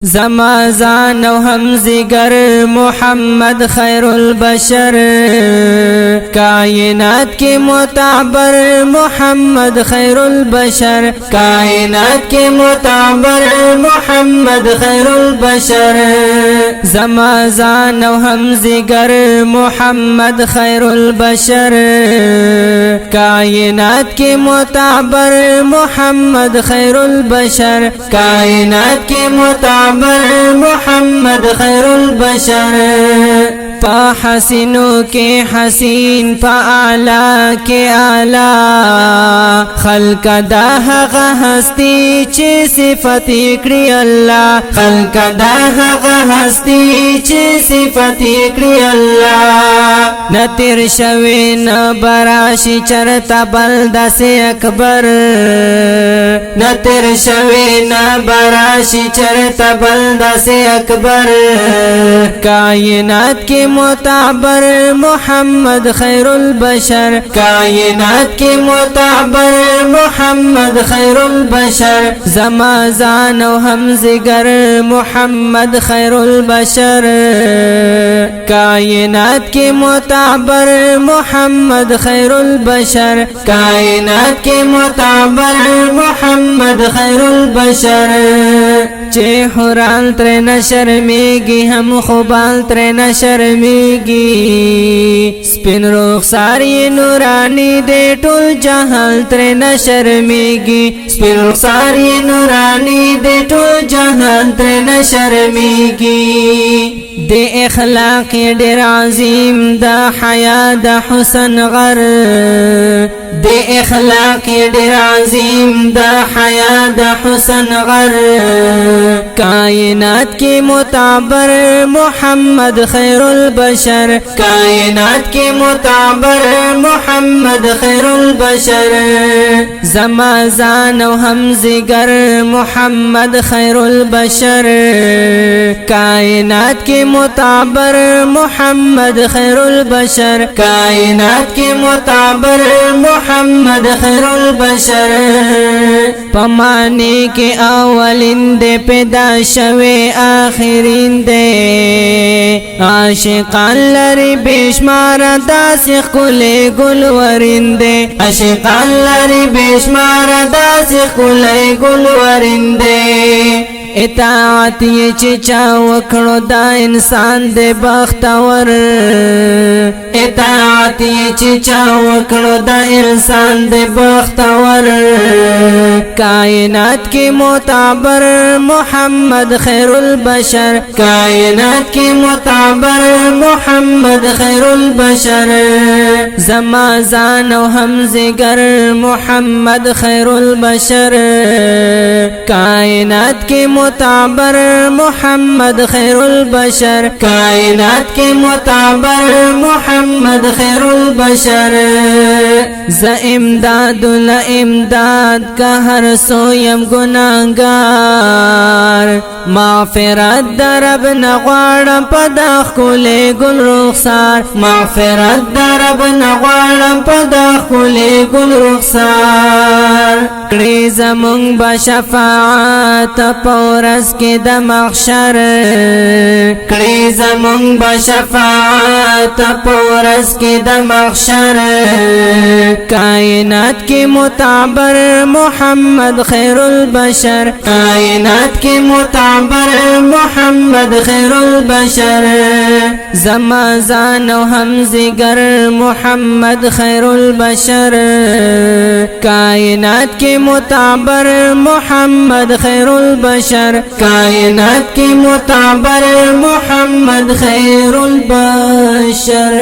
زما زان و همزگر محمد خیر البشر کائنات کی معتبر محمد خیر البشر کائنات کی معتبر محمد خیر البشر زما زان و همزگر محمد خیر البشر کائنات کی معتبر محمد خیر البشر کائنات کی معتبر محمد خیر البشر پا حسینو کے حسین پا اعلی کے اعلی خلق دا هغه هستی چې صفت کړی الله خلق دا هغه هستی چې صفت کړی الله نتیر شوی نه براشي چرته بل داسې اکبر نتیر شوی نه براشي چرته بل داسې اکبر کائنات کی معتبر محمد خیر البشر کائنات کی معتبر محمد خیر البشر زما زان و همزگر محمد خیر البشر کائنات کی معتبر محمد خیر البشر کائنات کی معتبر محمد خیر البشر چه حرال تر نشرمیگی هم خوبال تر نشرمیگی سپین رخساری نورانی دے ټول جهل تر نشرمیگی سپین رخساری نورانی دے ټول جهل تر نشرمیگی دے اخلاق ډیر عظیم دا حیا دا حسن غر دے اخلاق ډیر عظیم دا حیا دا حسن غر کائنات کی معتبر محمد خیر البشر کائنات کی معتبر محمد خیر البشر زما زان و همزگر محمد خیر البشر کائنات کی معتبر محمد خیر البشر کائنات کی معتبر محمد خیر البشر پمانے کے اولین دے پیدا شوی آخرین دے عاشقان لری بیشمار داسی خکولی گلورین دے عاشقان لری بیشمار داسی خکولی گلورین دے اطاعت یہ چچا وکڑو دا انسان دے بختور اطاعت یہ چچا وکڑو دا انسان دے بختور کائنات کی معتبر محمد خیر البشر کائنات کی معتبر محمد خیر البشر زما زان و همزگر محمد خیر البشر کائنات کی معتبر محمد خیر البشر کائنات کی معتبر محمد خیر البشر ز امداد الامداد کا ہر سویم گناہگار مغفرت در رب نغوارم پداخ کلی گل رخسار مغفرت در رب نغوارم پداخ کلی گل رخسار کڑی زمونگ بشفاعت پورس کی د محشر کڑی زمونگ بشفاعت پورس کی د محشر کائنات کی معتبر محمد خیر البشر کائنات کی معتبر محمد خیر البشر زما زان و همزگر محمد خیر البشر کائنات کی معتبر محمد خیر البشر کائنات کی معتبر محمد خیر البشر